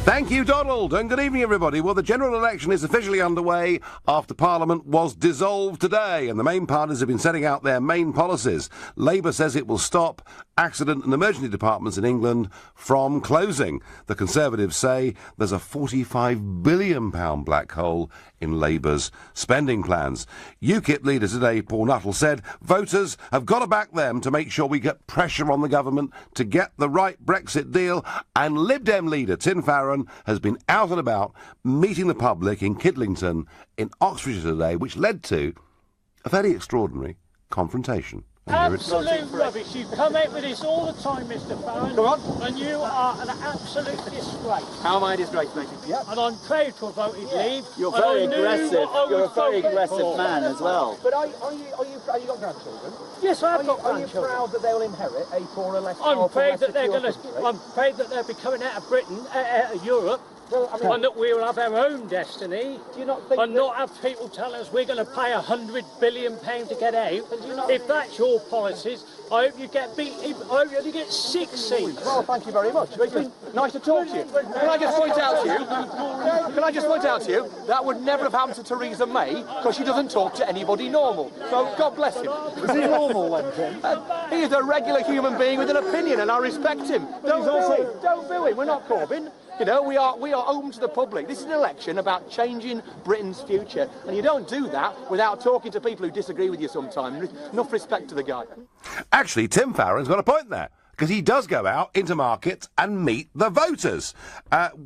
Thank you, Donald, and good evening, everybody. Well, the general election is officially underway after Parliament was dissolved today, and the main parties have been setting out their main policies. Labour says it will stop accident and emergency departments in England from closing. The Conservatives say there's a £45 billion black hole in Labour's spending plans. UKIP leader today, Paul Nuttall, said voters have got to back them to make sure we get pressure on the government to get the right Brexit deal, and Lib Dem leader Tim Farron has been out and about meeting the public in Kidlington in Oxfordshire today, which led to a fairly extraordinary confrontation. Absolute rubbish. You come out with this all the time, Mr. Farage. Go on. And you are an absolute disgrace. How am I a disgrace, matey? Yep. And I'm proud to have voted leave. You're very aggressive. You're a very aggressive man as well. But are you got grandchildren? Yes, I've got grandchildren. Are you proud that they'll inherit a poorer, less I'm proud that they're going I'm proud that they'll be coming out of Britain, out of Europe. Well, I mean, and that we will have our own destiny, do you not think and not have people tell us we're going to pay £100 billion to get out. If that's your policies, I hope you get beat. I hope you only get 6 seats. Well, thank you very much. It's been nice to talk to you. Can I just point out to you? Can I just point out to you that would never have happened to Theresa May because she doesn't talk to anybody normal. So God bless him. Is he normal then, Tim? He is a regular human being with an opinion, and I respect him. Don't boo him. We're not Corbyn. You know, we are open to the public. This is an election about changing Britain's future, and you don't do that without talking to people who disagree with you sometimes. Enough respect to the guy. Actually, Tim Farron's got a point there, because he does go out into markets and meet the voters.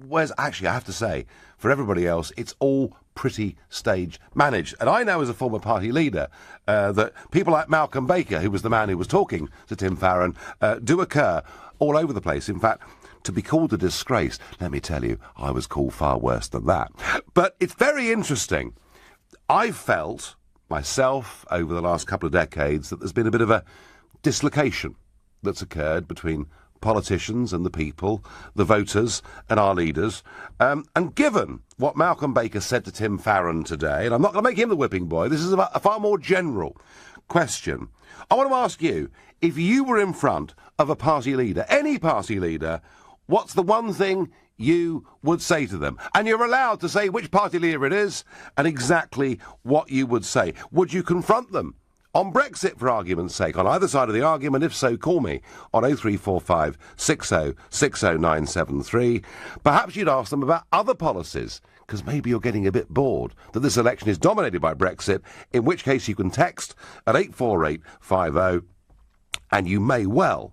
Whereas, actually, I have to say, for everybody else, it's all pretty stage managed. And I know as a former party leader that people like Malcolm Baker, who was the man who was talking to Tim Farron, do occur all over the place. In fact, to be called a disgrace, let me tell you, I was called far worse than that. But it's very interesting. I've felt, myself, over the last couple of decades, that there's been a bit of a dislocation that's occurred between politicians and the people, the voters and our leaders. And given what Malcolm Baker said to Tim Farron today, and I'm not going to make him the whipping boy, this is a far more general question. I want to ask you, if you were in front of a party leader, any party leader, what's the one thing you would say to them? And you're allowed to say which party leader it is and exactly what you would say. Would you confront them on Brexit, for argument's sake, on either side of the argument? If so, call me on 0345 60 60973. Perhaps you'd ask them about other policies, because maybe you're getting a bit bored that this election is dominated by Brexit, in which case you can text at 84850, and you may well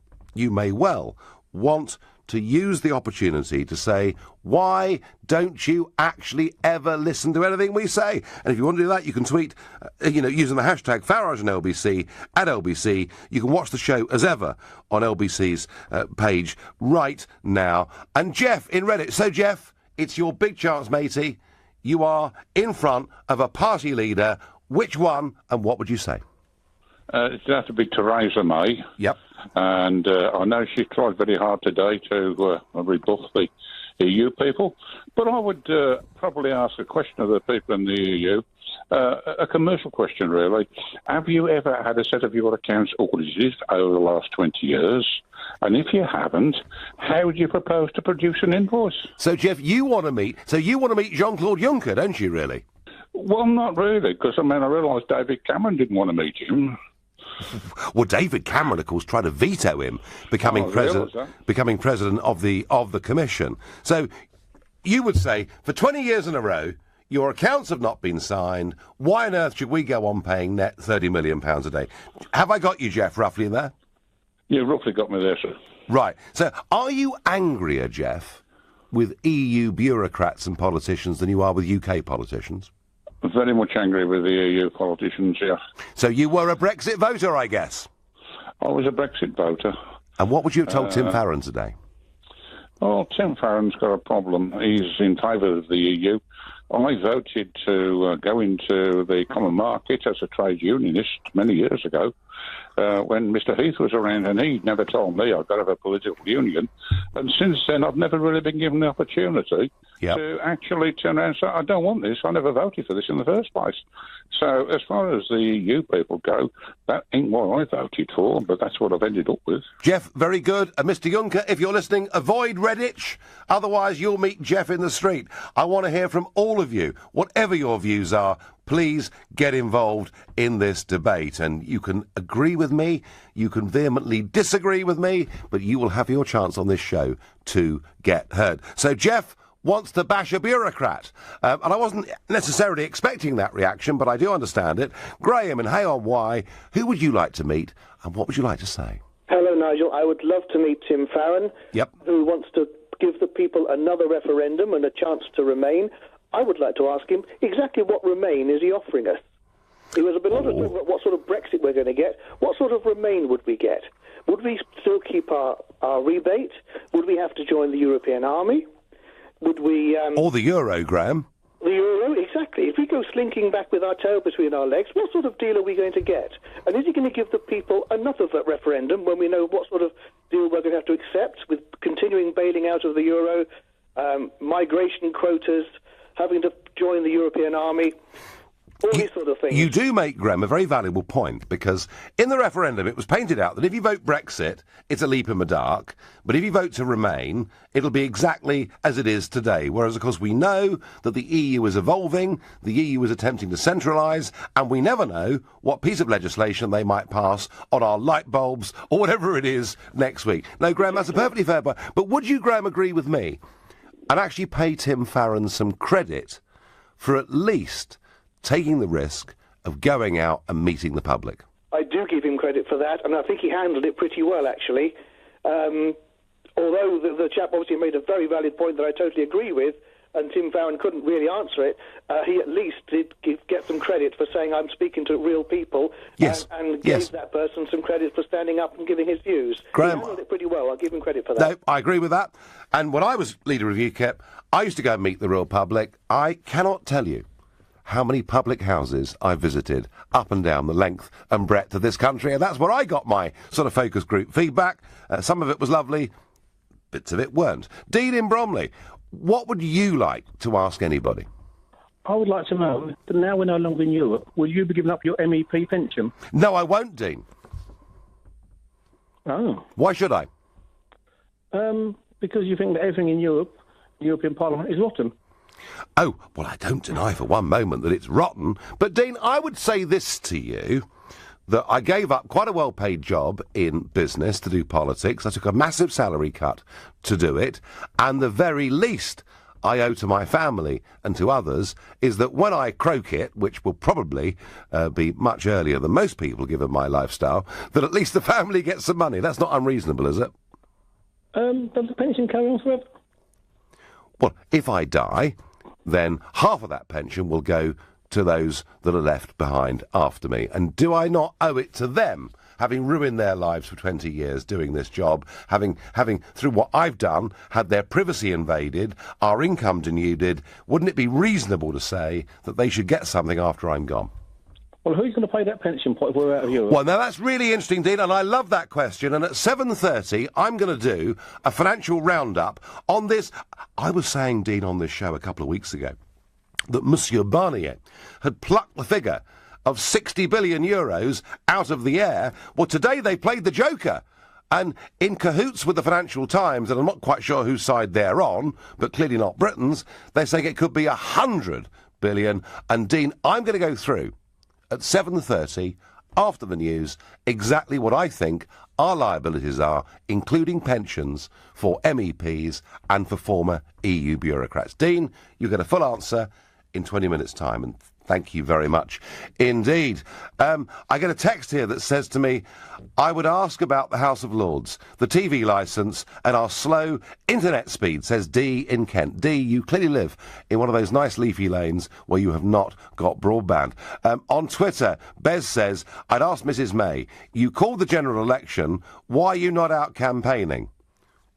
want to use the opportunity to say, why don't you actually ever listen to anything we say? And if you want to do that, you can tweet, using the hashtag Farage and LBC, at LBC. You can watch the show, as ever, on LBC's page right now. And Jeff in Reddit. So, Jeff, it's your big chance, matey. You are in front of a party leader. Which one, and what would you say? It's going to have to be Theresa May. Yep. And I know she tried very hard today to rebuff the EU people. But I would probably ask a question of the people in the EU, a commercial question, really. Have you ever had a set of your accounts audited over the last 20 years? And if you haven't, how would you propose to produce an invoice? So, Jeff, you want to meet Jean-Claude Juncker, don't you, really? Well, not really, because, I realise David Cameron didn't want to meet him. Well, David Cameron, of course, tried to veto him becoming president of the Commission. So you would say, for 20 years in a row, your accounts have not been signed. Why on earth should we go on paying net £30 million a day? Have I got you, Jeff, roughly in there? You roughly got me there, sir. Right. So are you angrier, Jeff, with EU bureaucrats and politicians than you are with UK politicians? Very much angry with the EU politicians, yeah. So you were a Brexit voter, I guess? I was a Brexit voter. And what would you have told Tim Farron today? Well, Tim Farron's got a problem. He's in favour of the EU. I voted to go into the common market as a trade unionist many years ago. when Mr. Heath was around, and he never told me I've got to have a political union. And since then, I've never really been given the opportunity to actually turn around and say, I don't want this. I never voted for this in the first place. So as far as the EU people go, that ain't what I voted for, but that's what I've ended up with. Jeff, very good. Mr. Juncker, if you're listening, avoid Redditch. Otherwise, you'll meet Jeff in the street. I want to hear from all of you. Whatever your views are, please get involved in this debate. And you can agree with me, you can vehemently disagree with me, but you will have your chance on this show to get heard. So, Jeff wants to bash a bureaucrat. And I wasn't necessarily expecting that reaction, but I do understand it. Graham and Hey on Why, who would you like to meet, and what would you like to say? Hello, Nigel. I would love to meet Tim Farron, who wants to give the people another referendum and a chance to remain. I would like to ask him exactly what remain is he offering us. There was a lot of talk about what sort of Brexit we're going to get. What sort of remain would we get? Would we still keep our rebate? Would we have to join the European army? Would we... or the euro, Graham. The euro, exactly. If we go slinking back with our tail between our legs, what sort of deal are we going to get? And is he going to give the people another referendum when we know what sort of deal we're going to have to accept with continuing bailing out of the euro, migration quotas, having to join the European army, all these sort of things? You do make, Graham, a very valuable point, because in the referendum it was painted out that if you vote Brexit, it's a leap in the dark, but if you vote to remain, it'll be exactly as it is today. Whereas, of course, we know that the EU is evolving, the EU is attempting to centralise, and we never know what piece of legislation they might pass on our light bulbs or whatever it is next week. No, Graham, that's a perfectly fair point. But would you, Graham, agree with me and actually pay Tim Farron some credit for at least taking the risk of going out and meeting the public? I do give him credit for that, and I think he handled it pretty well, actually. Although the chap obviously made a very valid point that I totally agree with, and Tim Farron couldn't really answer it, he at least did get some credit for saying, I'm speaking to real people, and gave that person some credit for standing up and giving his views. Graham, he handled it pretty well. I'll give him credit for that. No, I agree with that. And when I was leader of UKIP, I used to go and meet the real public. I cannot tell you how many public houses I visited up and down the length and breadth of this country, and that's where I got my sort of focus group feedback. Some of it was lovely, bits of it weren't. Dean in Bromley, what would you like to ask anybody? I would like to know that now we're no longer in Europe, will you be giving up your MEP pension? No, I won't, Dean. Oh. Why should I? Because you think that everything in Europe, the European Parliament, is rotten. Oh, well, I don't deny for one moment that it's rotten. But, Dean, I would say this to you, that I gave up quite a well-paid job in business to do politics. I took a massive salary cut to do it. And the very least I owe to my family and to others is that when I croak it, which will probably be much earlier than most people given my lifestyle, that at least the family gets some money. That's not unreasonable, is it? Does the pension carry on forever? Well, if I die, then half of that pension will go to those that are left behind after me. And do I not owe it to them, having ruined their lives for 20 years doing this job, having through what I've done, had their privacy invaded, our income denuded? Wouldn't it be reasonable to say that they should get something after I'm gone? Well, who's going to pay that pension pot if we're out of Europe? Well, now that's really interesting, Dean, and I love that question. And at 7:30, I'm going to do a financial roundup on this. I was saying, Dean, on this show a couple of weeks ago, that Monsieur Barnier had plucked the figure of 60 billion euros out of the air. Well, today they played the Joker. And in cahoots with the Financial Times, and I'm not quite sure whose side they're on, but clearly not Britain's, they're saying it could be 100 billion. And, Dean, I'm going to go through at 7:30, after the news, exactly what I think our liabilities are, including pensions for MEPs and for former EU bureaucrats. Dean, you get a full answer in 20 minutes' time, and thank you very much indeed. I get a text here that says to me, I would ask about the House of Lords, the TV licence and our slow internet speed, says D in Kent. D, you clearly live in one of those nice leafy lanes where you have not got broadband. On Twitter, Bez says, I'd ask Mrs May, you called the general election, why are you not out campaigning?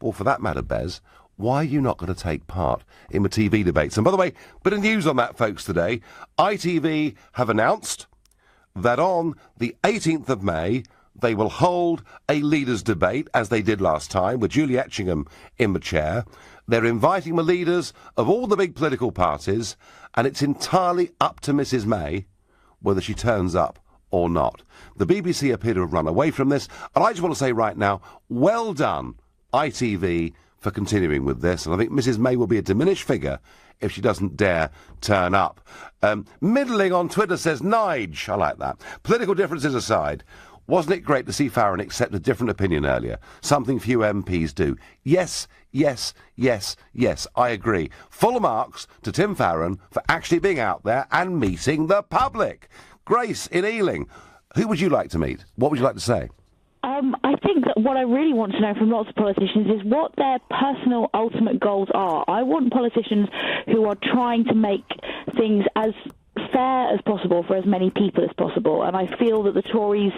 Well, for that matter, Bez, why are you not going to take part in the TV debates? And by the way, bit of news on that, folks, today. ITV have announced that on the 18th of May, they will hold a leaders' debate, as they did last time, with Julie Etchingham in the chair. They're inviting the leaders of all the big political parties, and it's entirely up to Mrs May whether she turns up or not. The BBC appear to have run away from this, and I just want to say right now, well done, ITV, for continuing with this, and I think Mrs May will be a diminished figure if she doesn't dare turn up. Middling on Twitter says, Nigel, I like that. Political differences aside, wasn't it great to see Farage accept a different opinion earlier? Something few MPs do. Yes, yes, yes, yes, I agree. Full marks to Tim Farage for actually being out there and meeting the public. Grace in Ealing, who would you like to meet? What would you like to say? I think that what I really want to know from lots of politicians is what their personal ultimate goals are. I want politicians who are trying to make things as fair as possible for as many people as possible, and I feel that the Tories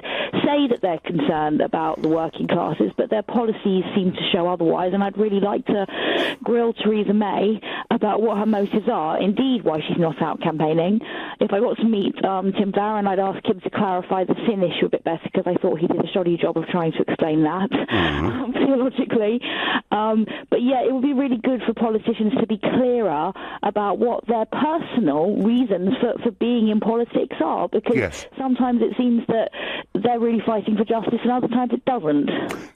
say that they're concerned about the working classes, but their policies seem to show otherwise, and I'd really like to grill Theresa May about what her motives are, indeed why she's not out campaigning. If I got to meet Tim Farage, I'd ask him to clarify the sin issue a bit better, because I thought he did a shoddy job of trying to explain that theologically. But yeah, it would be really good for politicians to be clearer about what their personal reasons for being in politics are, because sometimes it seems that they're really fighting for justice and other times it doesn't.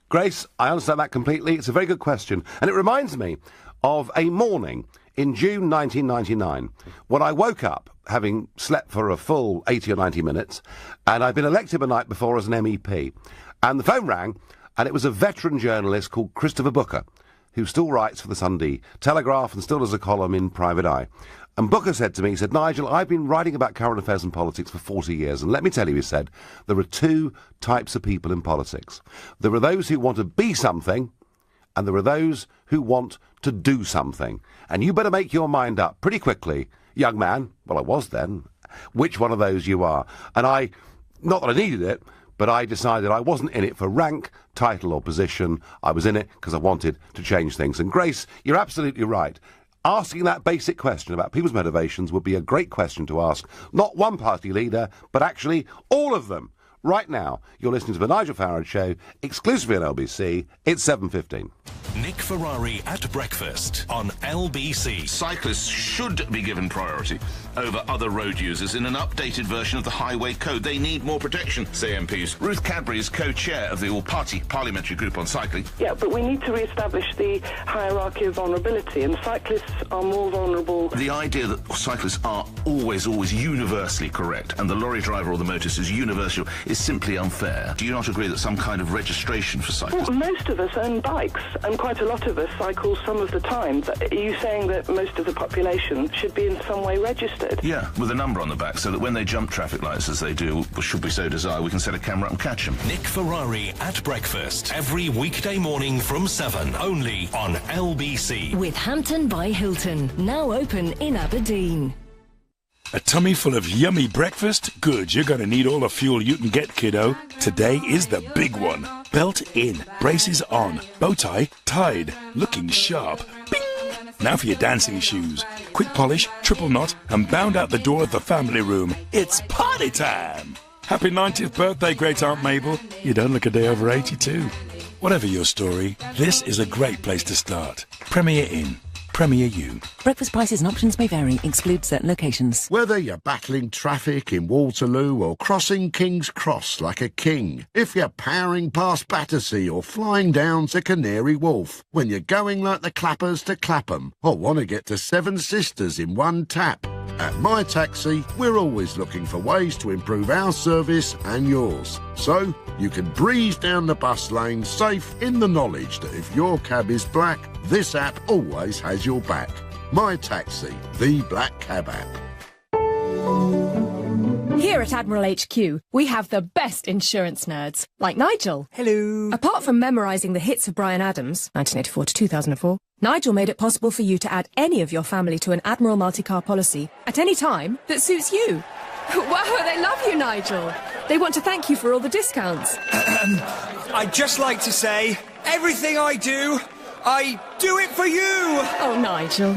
Grace, I understand that completely. It's a very good question, and it reminds me of a morning in June 1999 when I woke up having slept for a full 80 or 90 minutes, and I'd been elected the night before as an MEP, and the phone rang, and it was a veteran journalist called Christopher Booker, who still writes for the Sunday Telegraph and still does a column in Private Eye. And Booker said to me, he said, Nigel, I've been writing about current affairs and politics for 40 years, and let me tell you, he said, there are two types of people in politics. There are those who want to be something, and there are those who want to do something. And you better make your mind up pretty quickly, young man, well, I was then, which one of those you are. And I, not that I needed it, but I decided I wasn't in it for rank, title or position. I was in it because I wanted to change things. And Grace, you're absolutely right. Asking that basic question about people's motivations would be a great question to ask, not one party leader, but actually all of them. Right now, you're listening to the Nigel Farage Show, exclusively on LBC. It's 7:15. Nick Ferrari at breakfast on LBC. Cyclists should be given priority over other road users in an updated version of the Highway Code. They need more protection, say MPs. Ruth Cadbury is co-chair of the all-party parliamentary group on cycling. Yeah, but we need to re-establish the hierarchy of vulnerability, and cyclists are more vulnerable. The idea that cyclists are always universally correct, and the lorry driver or the motorist is universal, is simply unfair. Do you not agree that some kind of registration for cyclists? Well, most of us own bikes, and quite a lot of us cycle some of the time. But are you saying that most of the population should be in some way registered? Yeah, with a number on the back, so that when they jump traffic lights, as they do, should we so desire, we can set a camera up and catch them. Nick Ferrari at breakfast, every weekday morning from 7, only on LBC. With Hampton by Hilton, now open in Aberdeen. A tummy full of yummy breakfast? Good, you're going to need all the fuel you can get, kiddo. Today is the big one. Belt in, braces on, bow tie tied, looking sharp. Bing! Now for your dancing shoes. Quick polish, triple knot, and bound out the door of the family room. It's party time! Happy 90th birthday, great Aunt Mabel. You don't look a day over 82. Whatever your story, this is a great place to start. Premier Inn. Premier U. Breakfast prices and options may vary. Exclude certain locations. Whether you're battling traffic in Waterloo or crossing King's Cross like a king, if you're powering past Battersea or flying down to Canary Wharf, when you're going like the Clappers to Clapham or want to get to Seven Sisters in one tap, at My Taxi, we're always looking for ways to improve our service and yours. So you can breeze down the bus lane safe in the knowledge that if your cab is black, this app always has your back. My Taxi, the black cab app. Here at Admiral HQ, we have the best insurance nerds, like Nigel. Hello. Apart from memorising the hits of Bryan Adams, 1984 to 2004, Nigel made it possible for you to add any of your family to an Admiral multi-car policy at any time that suits you. Wow, they love you, Nigel. They want to thank you for all the discounts. I'd just like to say, everything I do it for you! Oh, Nigel.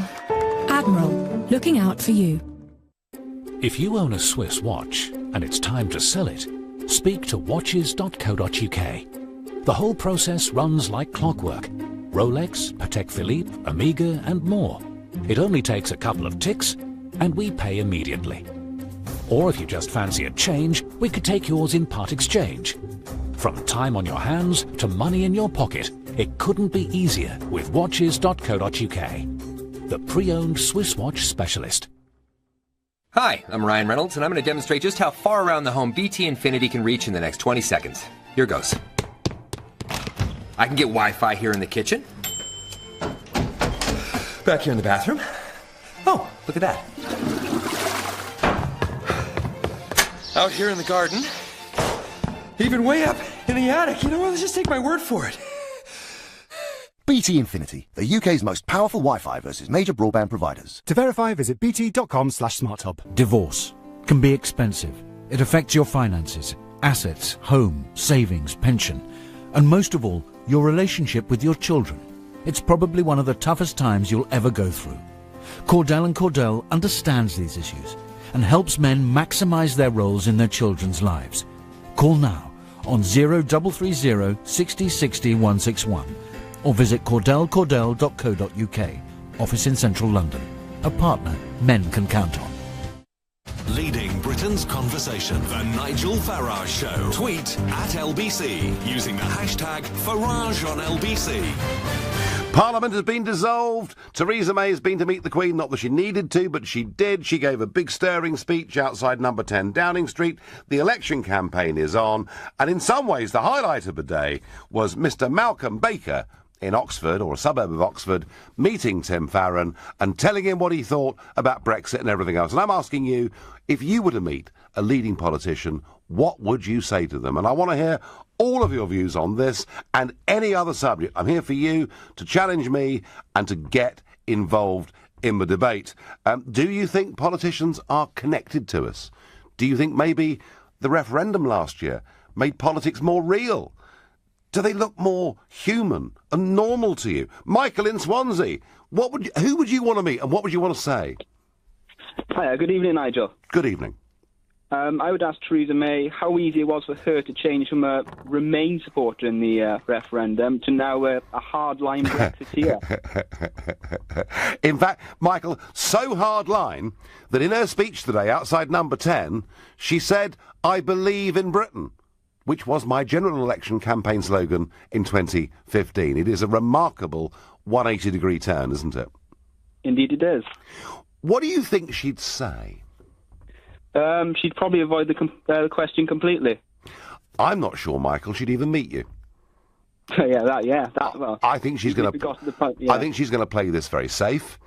Admiral, looking out for you. If you own a Swiss watch and it's time to sell it, speak to watches.co.uk. The whole process runs like clockwork. Rolex, Patek Philippe, Omega and more. It only takes a couple of ticks and we pay immediately. Or if you just fancy a change, we could take yours in part exchange. From time on your hands to money in your pocket, it couldn't be easier with watches.co.uk. The pre-owned Swiss watch specialist. Hi, I'm Ryan Reynolds, and I'm going to demonstrate just how far around the home BT Infinity can reach in the next 20 seconds. Here goes. I can get Wi-Fi here in the kitchen. Back here in the bathroom. Oh, look at that. Out here in the garden. Even way up in the attic. You know what? Let's just take my word for it. BT Infinity, the UK's most powerful Wi-Fi versus major broadband providers. To verify, visit bt.com/smarthub. Divorce can be expensive. It affects your finances, assets, home, savings, pension, and most of all, your relationship with your children. It's probably one of the toughest times you'll ever go through. Cordell & Cordell understands these issues and helps men maximise their roles in their children's lives. Call now on 0330 60 60 161 or visit cordellcordell.co.uk. Office in central London. A partner men can count on. Leading Britain's conversation. The Nigel Farage Show. Tweet at LBC using the hashtag Farage on LBC. Parliament has been dissolved. Theresa May has been to meet the Queen, not that she needed to, but she did. She gave a big stirring speech outside number 10 Downing Street. The election campaign is on. And in some ways, the highlight of the day was Mr. Malcolm Baker in Oxford, or a suburb of Oxford, meeting Tim Farron and telling him what he thought about Brexit and everything else. And I'm asking you, if you were to meet a leading politician, what would you say to them? And I want to hear all of your views on this and any other subject. I'm here for you to challenge me and to get involved in the debate. Do you think politicians are connected to us? Do you think maybe the referendum last year made politics more real? Do they look more human and normal to you? Michael in Swansea, who would you want to meet and what would you want to say? Hi, good evening, Nigel. Good evening. I would ask Theresa May how easy it was for her to change from a Remain supporter in the referendum to now a hardline Brexiteer. In fact, Michael, so hardline that in her speech today outside number 10, she said, "I believe in Britain," which was my general election campaign slogan in 2015. It is a remarkable 180-degree turn, isn't it? Indeed it is. What do you think she'd say? She'd probably avoid the question completely. I'm not sure, Michael, she'd even meet you. Well, I think she's going to. Yeah. I think she's going to play this very safe.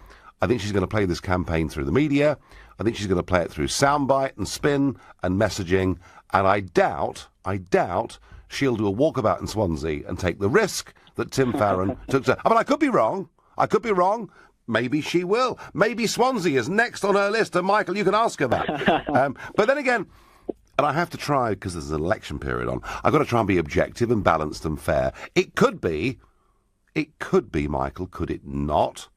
I think she's going to play this campaign through the media. I think she's going to play it through soundbite and spin and messaging. And I doubt she'll do a walkabout in Swansea and take the risk that Tim Farron took. I mean, I could be wrong. Maybe she will. Maybe Swansea is next on her list, and Michael, you can ask her that. But then again, and I have to try, because there's an election period on, I've got to try and be objective and balanced and fair. It could be, Michael, could it not,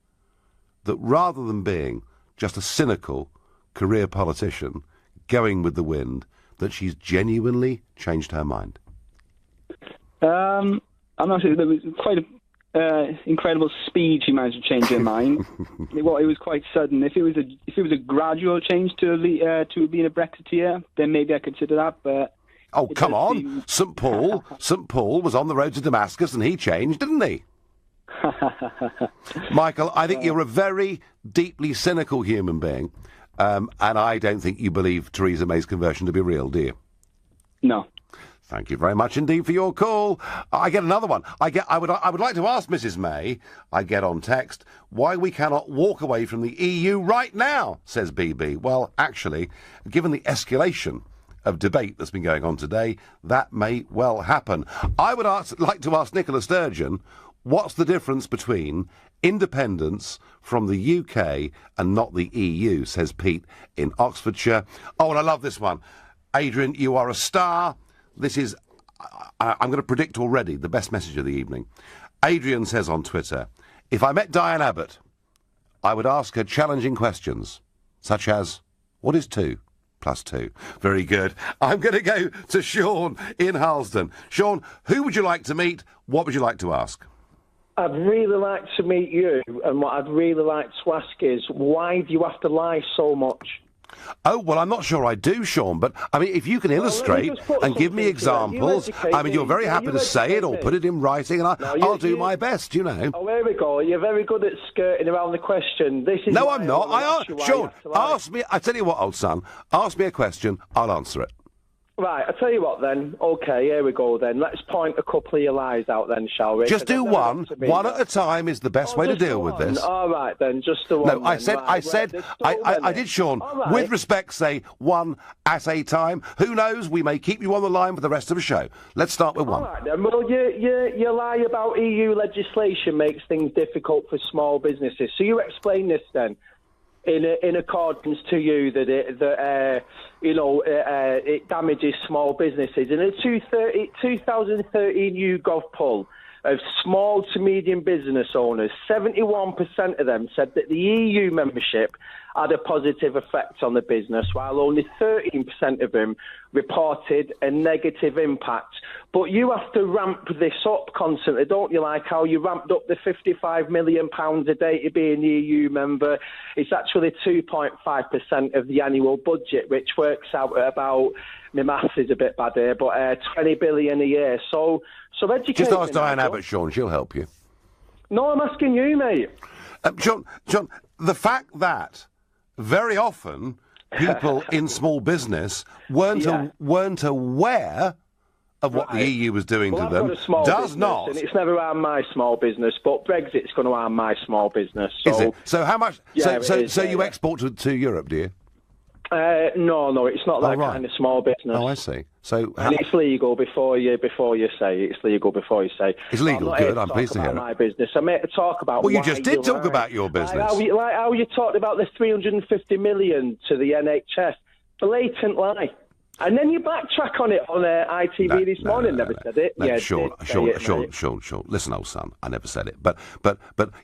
that rather than being just a cynical career politician going with the wind, that she's genuinely changed her mind? I'm not sure. There was quite a incredible speed she managed to change her mind. It was quite sudden. If it was a gradual change to being a Brexiteer, then maybe I consider that. But come on, St Paul was on the road to Damascus, and he changed, didn't he? Michael, I think you're a very deeply cynical human being, and I don't think you believe Theresa May's conversion to be real, do you? No. Thank you very much indeed for your call. I get another one. I would like to ask Mrs May, I get on text, why we cannot walk away from the EU right now, says BB. Well, actually, given the escalation of debate that's been going on today, that may well happen. I would like to ask Nicola Sturgeon, what's the difference between independence from the UK and not the EU, says Pete in Oxfordshire. Oh, and I love this one. Adrian, you are a star. This is, I'm going to predict already, the best message of the evening. Adrian says on Twitter, if I met Diane Abbott, I would ask her challenging questions, such as, what is 2 +2. Very good. I'm going to go to Sean in Harlesden. Sean, who would you like to meet? What would you like to ask? I'd really like to meet you, and what I'd really like to ask is, why do you have to lie so much? Oh, well, I'm not sure I do, Sean, but, I mean, if you can illustrate and give me examples, I mean, you're very happy to say it or put it in writing, and I'll do my best, you know. Oh, here we go. You're very good at skirting around the question. This is No, I'm not. Sean, ask me, I tell you what, old son, ask me a question, I'll answer it. Right, I'll tell you what then. OK, here we go then. Let's point a couple of your lies out then, shall we? Just do one. One at a time is the best way to deal with this. All right then, just the one. No, I did, Sean, with respect, say one at a time. Who knows, we may keep you on the line for the rest of the show. Let's start with one. All right then, well, your lie about EU legislation makes things difficult for small businesses. So you explain this then. In accordance to you that it damages small businesses. In a 2013 YouGov poll of small to medium business owners, 71% of them said that the EU membership had a positive effect on the business, while only 13% of them reported a negative impact. But you have to ramp this up constantly, don't you? Like how you ramped up the £55 million a day to be an EU member. It's actually 2.5% of the annual budget, which works out at about, my maths is a bit bad here, but 20 billion a year. So educate Just ask me, Diane Nigel. Abbott, Sean, she'll help you. No, I'm asking you, mate. John, the fact that very often people in small business weren't aware of what the EU was doing to them does not. And it's never harmed my small business, but Brexit's going to harm my small business. So, is it? So how much? Yeah, so you export to Europe, do you? No, it's not that kind of small business. Oh, I see. So and it's legal before you say it's legal before you say it's legal. Good. I'm pleased to hear it. My business. I'm here to talk about. Well, you just did talk about your business. Like how you talked about the 350 million to the NHS. Blatant lie. And then you backtrack on it on ITV this morning. Never said it. No, yeah, Sean. Listen, old son, I never said it. But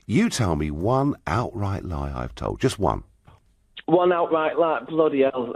you tell me one outright lie I've told. Just one. One outright lie. Bloody hell.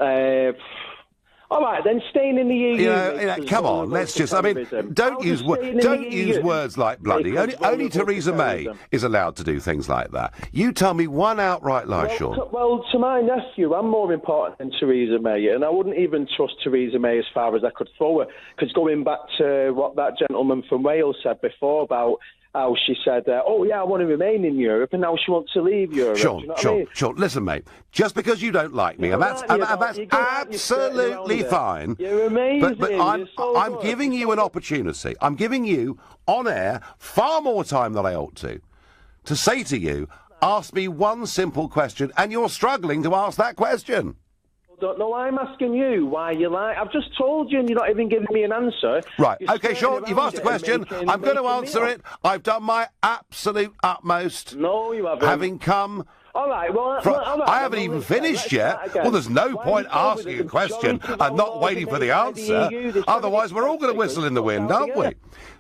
All right, then staying in the EU. Come on, let's just. I mean, don't use words like bloody. Only Theresa May is allowed to do things like that. You tell me one outright lie, Sean. Well, to my nephew, I'm more important than Theresa May, and I wouldn't even trust Theresa May as far as I could throw her. Because going back to what that gentleman from Wales said before about how she said, I want to remain in Europe, and now she wants to leave Europe. Sean, listen, mate, just because you don't like me, and that's absolutely fine, You're amazing. but I'm giving you an opportunity. I'm giving you, on air, far more time than I ought to say to you, ask me one simple question, and you're struggling to ask that question. Don't know why I'm asking you why you lie. I've just told you and you're not even giving me an answer. Right, OK, Sean, you've asked a question. I'm going to answer it. I've done my absolute utmost. No, you haven't. Having come... All right, well... I haven't even finished yet. Well, there's no point asking a question and not waiting for the answer. Otherwise, we're all going to whistle in the wind, aren't we?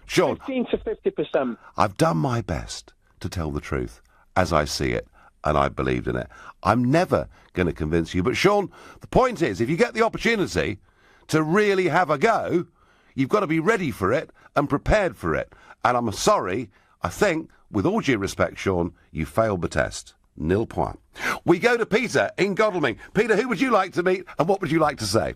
Sean... 15 to 50%. I've done my best to tell the truth as I see it, and I believed in it. I'm never going to convince you. But, Sean, the point is, if you get the opportunity to really have a go, you've got to be ready for it and prepared for it. And I'm sorry, I think, with all due respect, Sean, you failed the test. 0 point. We go to Peter in Godalming. Peter, who would you like to meet and what would you like to say?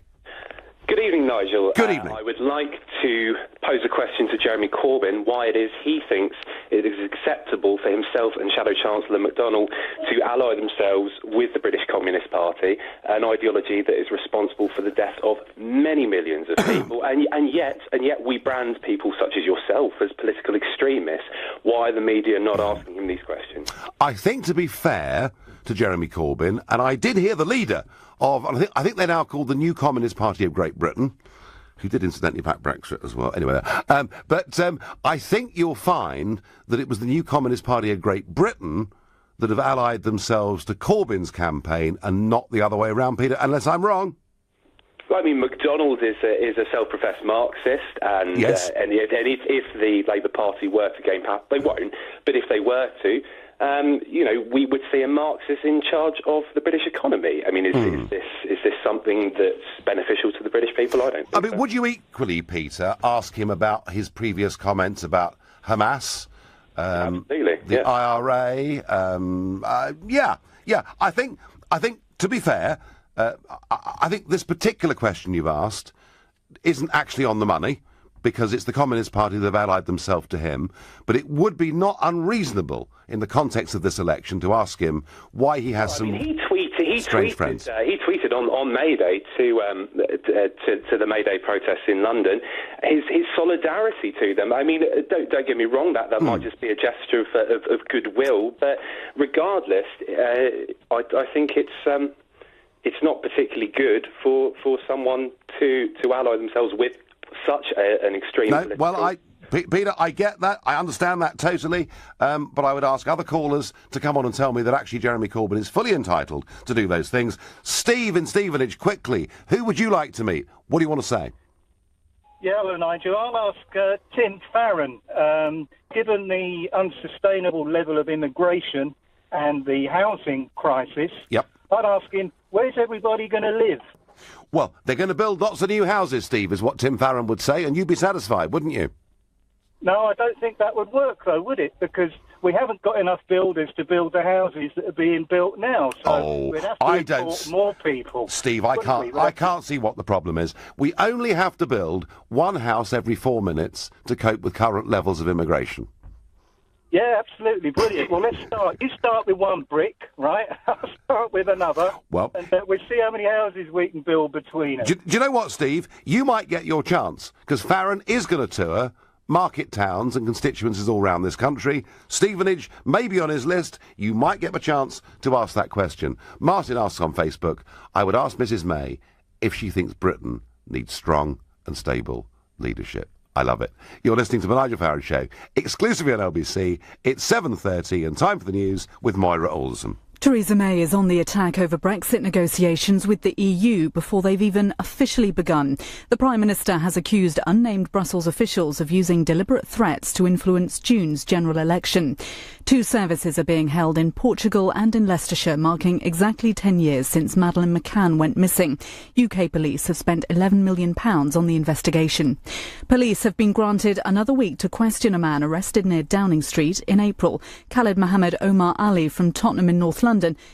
Good evening, Nigel. Good evening. I would like to pose a question to Jeremy Corbyn, why it is he thinks it is acceptable for himself and Shadow Chancellor McDonnell to ally themselves with the British Communist Party, an ideology that is responsible for the death of many millions of people, and yet we brand people such as yourself as political extremists. Why are the media not asking him these questions? I think, to be fair to Jeremy Corbyn, and I did hear the leader of, I think they're now called the New Communist Party of Great Britain, who did incidentally back Brexit as well. Anyway, but I think you'll find that it was the New Communist Party of Great Britain that have allied themselves to Corbyn's campaign and not the other way around, Peter, unless I'm wrong. Well, I mean, McDonald is a self-professed Marxist, and yes. And if the Labour Party were to gain power, they won't. But if they were to, we would see a Marxist in charge of the British economy. I mean, is this something that's beneficial to the British people? I don't think so. Would you equally, Peter, ask him about his previous comments about Hamas, Absolutely, the IRA? I think, to be fair, I think this particular question you've asked isn't actually on the money, because it's the Communist Party that have allied themselves to him. But it would be not unreasonable in the context of this election to ask him why he has strange friends. He tweeted on May Day to the May Day protests in London his solidarity to them. I mean, don't get me wrong, that might just be a gesture of goodwill. But regardless, I think it's not particularly good for someone to ally themselves with such an extreme political... Well, Peter, I get that. I understand that totally. But I would ask other callers to come on and tell me that actually Jeremy Corbyn is fully entitled to do those things. Steve in Stevenage, quickly. Who would you like to meet? What do you want to say? Yeah, hello, Nigel. I'll ask Tim Farron. Given the unsustainable level of immigration and the housing crisis, I'd ask him, where's everybody going to live? Well, they're going to build lots of new houses, Steve, is what Tim Farron would say, and you'd be satisfied, wouldn't you? No, I don't think that would work, though, would it? Because we haven't got enough builders to build the houses that are being built now. So we'd have to import more people. Steve, I can't see what the problem is. We only have to build one house every 4 minutes to cope with current levels of immigration. Yeah, absolutely. Brilliant. Well, let's start. You start with one brick, right? I'll start with another. Well, and we'll see how many houses we can build between us. Do you know what, Steve? You might get your chance, because Farron is going to tour market towns and constituencies all around this country. Stevenage may be on his list. You might get a chance to ask that question. Martin asks on Facebook, I would ask Mrs May if she thinks Britain needs strong and stable leadership. I love it. You're listening to the Nigel Farage Show, exclusively on LBC. It's 7:30 and time for the news with Moira Alderson. Theresa May is on the attack over Brexit negotiations with the EU before they've even officially begun. The Prime Minister has accused unnamed Brussels officials of using deliberate threats to influence June's general election. 2 services are being held in Portugal and in Leicestershire, marking exactly 10 years since Madeleine McCann went missing. UK police have spent £11 million on the investigation. Police have been granted another week to question a man arrested near Downing Street in April. Khalid Mohammed Omar Ali from Tottenham in North London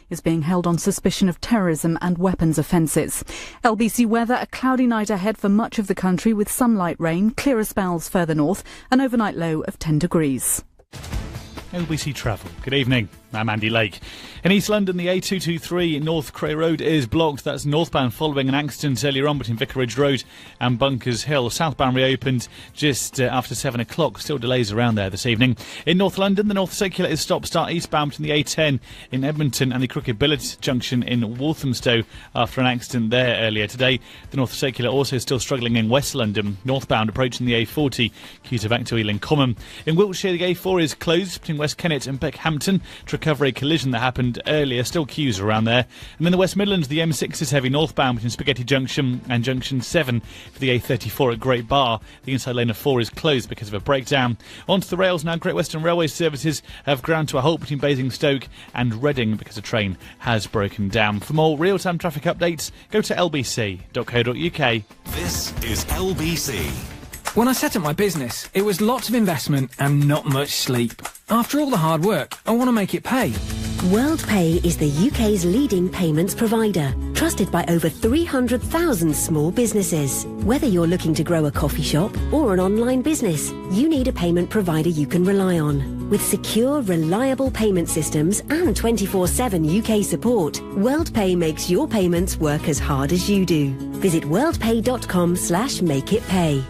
is being held on suspicion of terrorism and weapons offences. LBC weather, a cloudy night ahead for much of the country with some light rain, clearer spells further north, an overnight low of 10 degrees. LBC Travel. Good evening. I'm Andy Lake. In East London, the A223 North Cray Road is blocked. That's northbound following an accident earlier on between Vicarage Road and Bunkers Hill. Southbound reopened just after 7 o'clock. Still delays around there this evening. In North London, the North Circular is stop-start eastbound between the A10 in Edmonton and the Crooked Billet Junction in Walthamstow after an accident there earlier today. The North Circular also still struggling in West London, northbound approaching the A40, queues back to Ealing Common. In Wiltshire, the A4 is closed between West Kennet and Beckhampton to recover a collision that happened earlier. Still queues around there. And in the West Midlands, the M6 is heavy northbound between Spaghetti Junction and Junction 7 for the A34 at Great Bar. The inside lane of 4 is closed because of a breakdown. Onto the rails now. Great Western Railway services have ground to a halt between Basingstoke and Reading because a train has broken down. For more real-time traffic updates, go to lbc.co.uk. This is LBC. When I set up my business, it was lots of investment and not much sleep. After all the hard work, I want to make it pay. WorldPay is the UK's leading payments provider, trusted by over 300,000 small businesses. Whether you're looking to grow a coffee shop or an online business, you need a payment provider you can rely on. With secure, reliable payment systems and 24/7 UK support, WorldPay makes your payments work as hard as you do. Visit worldpay.com/makeitpay.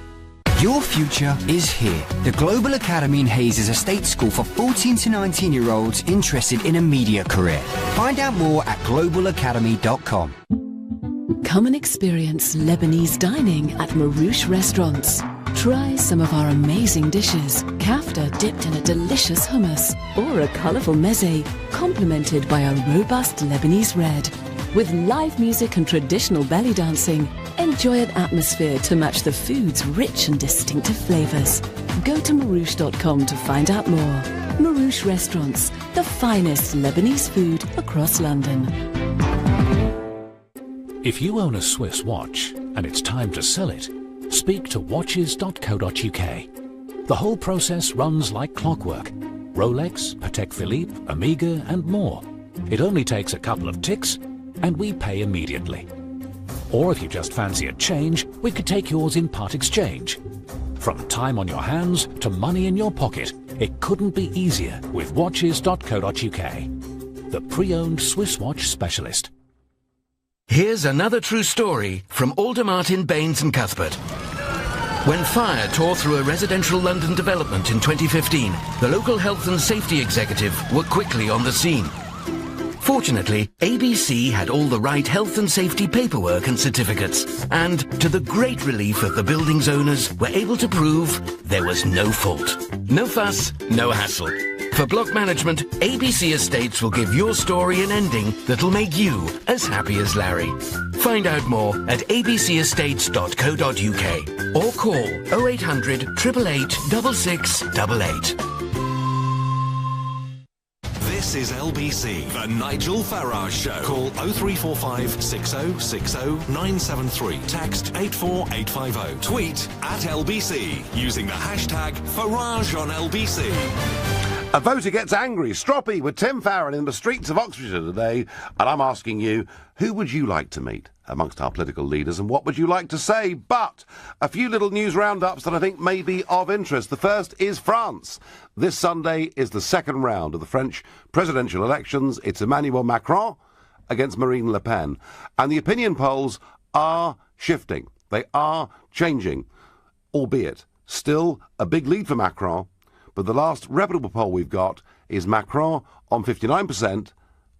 Your future is here. The Global Academy in Hayes is a state school for 14 to 19-year-olds interested in a media career. Find out more at globalacademy.com. Come and experience Lebanese dining at Marouche Restaurants. Try some of our amazing dishes, kafta dipped in a delicious hummus, or a colourful meze, complemented by a robust Lebanese red. With live music and traditional belly dancing, enjoy an atmosphere to match the food's rich and distinctive flavours. Go to Marouche.com to find out more. Marouche Restaurants, the finest Lebanese food across London. If you own a Swiss watch and it's time to sell it, speak to watches.co.uk. The whole process runs like clockwork. Rolex, Patek Philippe, Omega and more. It only takes a couple of ticks and we pay immediately. Or if you just fancy a change, we could take yours in part exchange. From time on your hands to money in your pocket, it couldn't be easier with watches.co.uk. The pre-owned Swiss watch specialist. Here's another true story from Aldermartin, Baines and Cuthbert. When fire tore through a residential London development in 2015, the local health and safety executive were quickly on the scene. Fortunately, ABC had all the right health and safety paperwork and certificates, and to the great relief of the building's owners, were able to prove there was no fault. No fuss, no hassle. For block management, ABC Estates will give your story an ending that'll make you as happy as Larry. Find out more at abcestates.co.uk or call 0800 888 6688. This is LBC, the Nigel Farage Show. Call 0345 6060 973. Text 84850. Tweet at LBC using the hashtag Farage on LBC. A voter gets angry, stroppy, with Tim Farron in the streets of Oxfordshire today, and I'm asking you, who would you like to meet amongst our political leaders, and what would you like to say? But a few little news roundups that I think may be of interest. The first is France. This Sunday is the second round of the French presidential elections. It's Emmanuel Macron against Marine Le Pen, and the opinion polls are shifting. They are changing, albeit still a big lead for Macron. But the last reputable poll we've got is Macron on 59%,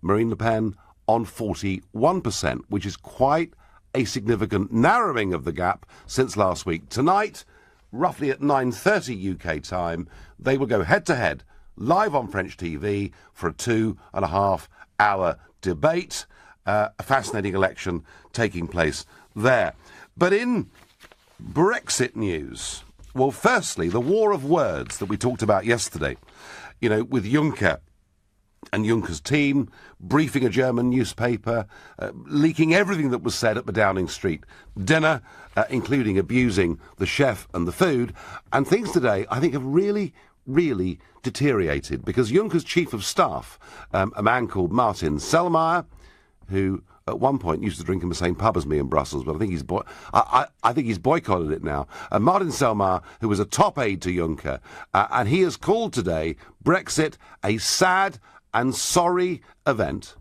Marine Le Pen on 41%, which is quite a significant narrowing of the gap since last week. Tonight, roughly at 9:30 UK time, they will go head-to-head, live on French TV, for a 2.5-hour debate. A fascinating election taking place there. But in Brexit news, well, firstly, the war of words that we talked about yesterday, you know, with Juncker and Juncker's team briefing a German newspaper, leaking everything that was said at the Downing Street dinner, including abusing the chef and the food. And things today, I think, have really deteriorated because Juncker's chief of staff, a man called Martin Selmayr, who at one point used to drink in the same pub as me in Brussels, but I think he's boycotted it now. Martin Selmayr, who was a top aide to Juncker, and he has called today Brexit a sad and sorry event.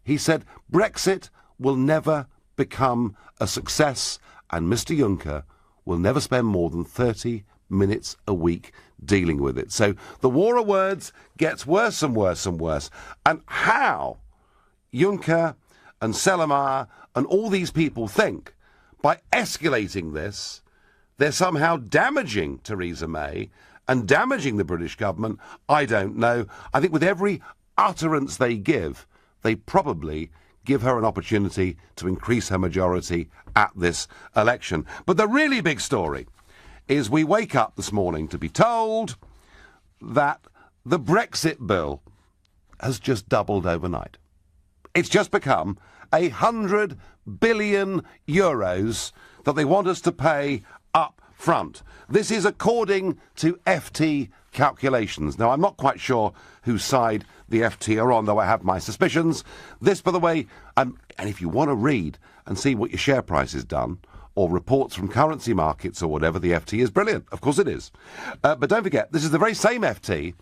He said Brexit will never become a success, and Mr. Juncker will never spend more than 30 minutes a week dealing with it. So the war of words gets worse and worse and worse. And how Juncker and Selmayr and all these people think by escalating this, they're somehow damaging Theresa May and damaging the British government, I don't know. I think with every utterance they give, they probably give her an opportunity to increase her majority at this election. But the really big story is we wake up this morning to be told that the Brexit bill has just doubled overnight. It's just become 100 billion euros that they want us to pay up front. This is according to FT calculations. Now, I'm not quite sure whose side the FT are on, though I have my suspicions. This, by the way, and if you want to read and see what your share price has done, or reports from currency markets or whatever, the FT is brilliant. Of course it is. But don't forget, this is the very same FT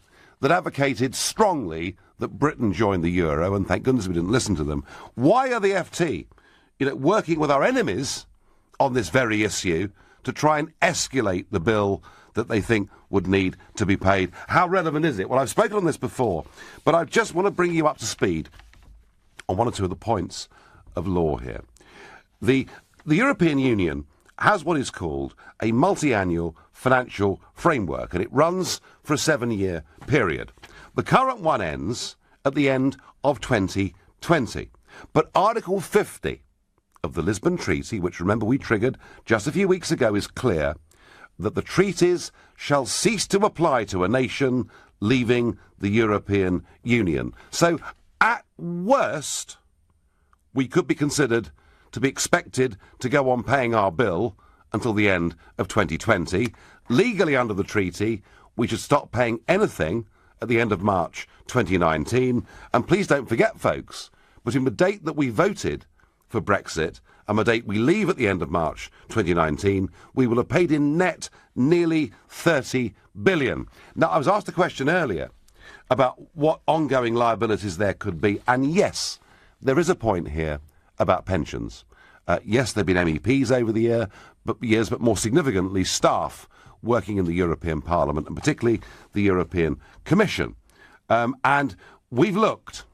that advocated strongly that Britain join the euro, and thank goodness we didn't listen to them. Why are the FT, working with our enemies on this very issue to try and escalate the bill that they think would need to be paid? How relevant is it? Well, I've spoken on this before, but I just want to bring you up to speed on one or two of the points of law here. The European Union has what is called a multi-annual financial framework, and it runs for a 7-year period. The current one ends at the end of 2020. But Article 50 of the Lisbon Treaty, which remember we triggered just a few weeks ago, is clear that the treaties shall cease to apply to a nation leaving the European Union. So, at worst, we could be considered to be expected to go on paying our bill until the end of 2020. Legally, under the treaty, we should stop paying anything at the end of March 2019. And please don't forget, folks, between the date that we voted for Brexit and the date we leave at the end of March 2019, we will have paid in net nearly 30 billion. Now, I was asked a question earlier about what ongoing liabilities there could be, and yes, there is a point here about pensions. Yes, there have been MEPs over the years, but more significantly, staff working in the European Parliament, and particularly the European Commission. And we've looked,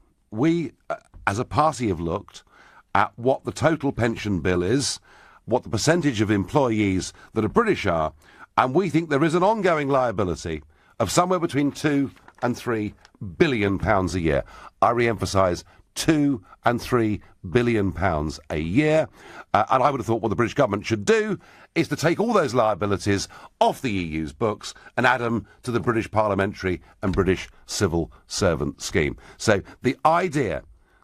as a party have looked, at what the total pension bill is, what the percentage of employees that are British are, and we think there is an ongoing liability of somewhere between £2 and £3 billion a year. I re-emphasise, £2 and £3 billion a year. And I would have thought what the British government should do is to take all those liabilities off the EU's books and add them to the British parliamentary and British civil servant scheme. So the idea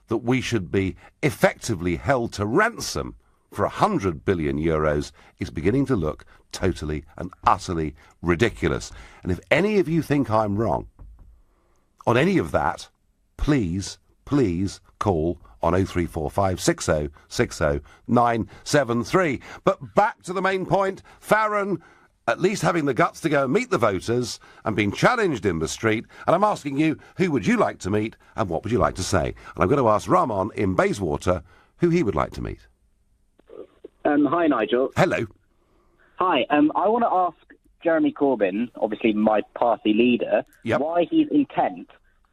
that we should be effectively held to ransom for €100 billion is beginning to look totally and utterly ridiculous. And if any of you think I'm wrong on any of that, please call on 0345 60 60 973. But back to the main point, Farage at least having the guts to go and meet the voters and being challenged in the street. And I'm asking you, who would you like to meet and what would you like to say? And I'm going to ask Ramon in Bayswater who he would like to meet. Hi, Nigel. Hello. Hi. I want to ask Jeremy Corbyn, obviously my party leader, why he's intent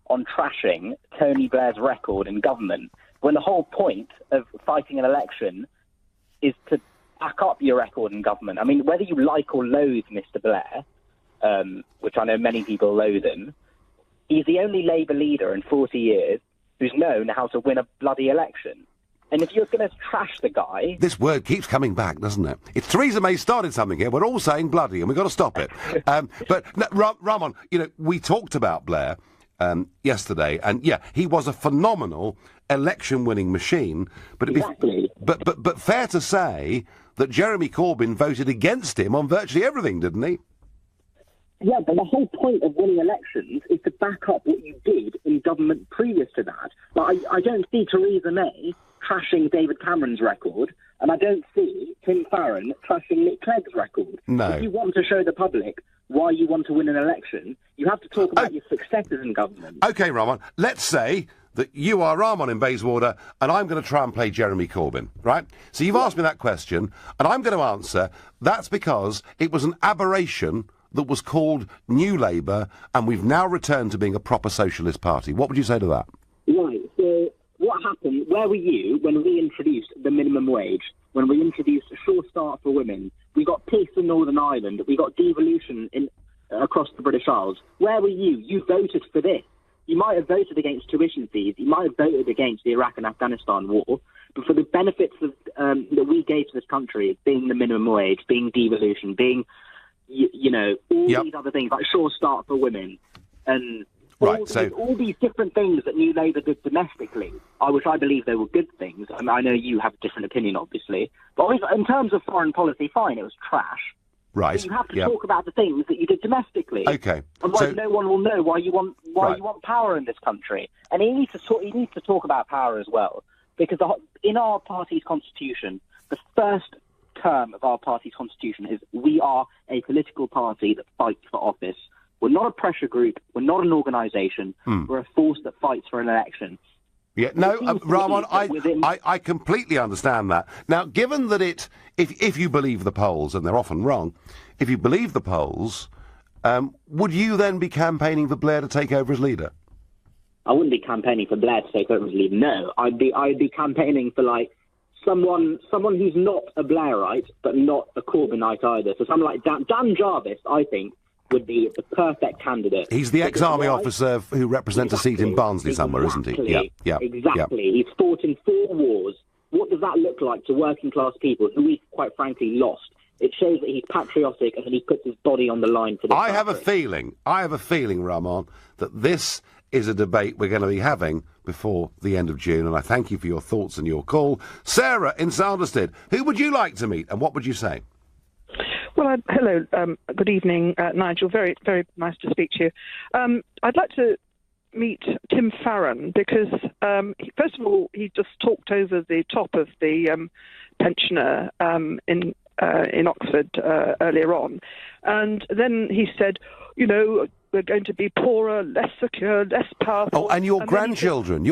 on trashing Tony Blair's record in government when the whole point of fighting an election is to back up your record in government. I mean, whether you like or loathe Mr. Blair, which I know many people loathe him, he's the only Labour leader in 40 years who's known how to win a bloody election. And if you're going to trash the guy... This word keeps coming back, doesn't it? If Theresa May started something here, we're all saying bloody, and we've got to stop it. But, no, Ramon, you know, we talked about Blair yesterday, and, yeah, he was a phenomenal election-winning machine. But exactly. But fair to say that Jeremy Corbyn voted against him on virtually everything, didn't he? Yeah, but the whole point of winning elections is to back up what you did in government previous to that. Like, I don't see Theresa May trashing David Cameron's record, and I don't see Tim Farron trashing Nick Clegg's record. No. If you want to show the public why you want to win an election, you have to talk about your successes in government. OK, Ramon, let's say that you are Ramon in Bayswater, and I'm going to try and play Jeremy Corbyn, right? So you've asked me that question, and I'm going to answer, that's because it was an aberration that was called New Labour, and we've now returned to being a proper socialist party. What would you say to that? Right, so what happened, where were you when we introduced the minimum wage, when we introduced a sure start for women? We got peace in Northern Ireland, we got devolution across the British Isles. Where were you? You voted for this. You might have voted against tuition fees, you might have voted against the Iraq and Afghanistan war, but for the benefits of, that we gave to this country, being the minimum wage, being devolution, being, you know, all these other things, like sure start for women, and all these different things that New Labour did domestically, which I believe they were good things. I mean, I know you have a different opinion, obviously, but in terms of foreign policy, fine, it was trash. Right. But you have to talk about the things that you did domestically. Okay. Otherwise, no one will know why you want power in this country. And he needs to talk about power as well, because in our party's constitution, the first term of our party's constitution is we are a political party that fights for office. We're not a pressure group. We're not an organisation. We're a force that fights for an election. Yeah, no, Ramon, I completely understand that. Now, given that if you believe the polls, and they're often wrong, if you believe the polls, would you then be campaigning for Blair to take over as leader? I wouldn't be campaigning for Blair to take over as leader, no. I'd be campaigning for, like, someone who's not a Blairite, but not a Corbynite either. So someone like Dan Jarvis, I think, would be the perfect candidate. He's the ex-army officer who represents a seat in Barnsley somewhere, isn't he? Yeah. Exactly. He's fought in 4 wars. What does that look like to working-class people who we've, quite frankly, lost It shows that he's patriotic and that he puts his body on the line for this I have a feeling, Ramon, that this is a debate we're going to be having before the end of June, and I thank you for your thoughts and your call. Sarah in Sanderstead, who would you like to meet, and what would you say? Well, hello, good evening, Nigel. Very, very nice to speak to you. I'd like to meet Tim Farron because, first of all, he just talked over the top of the pensioner in Oxford earlier on, and then he said, you know, we're going to be poorer, less secure, less powerful. Oh, and your grandchildren, he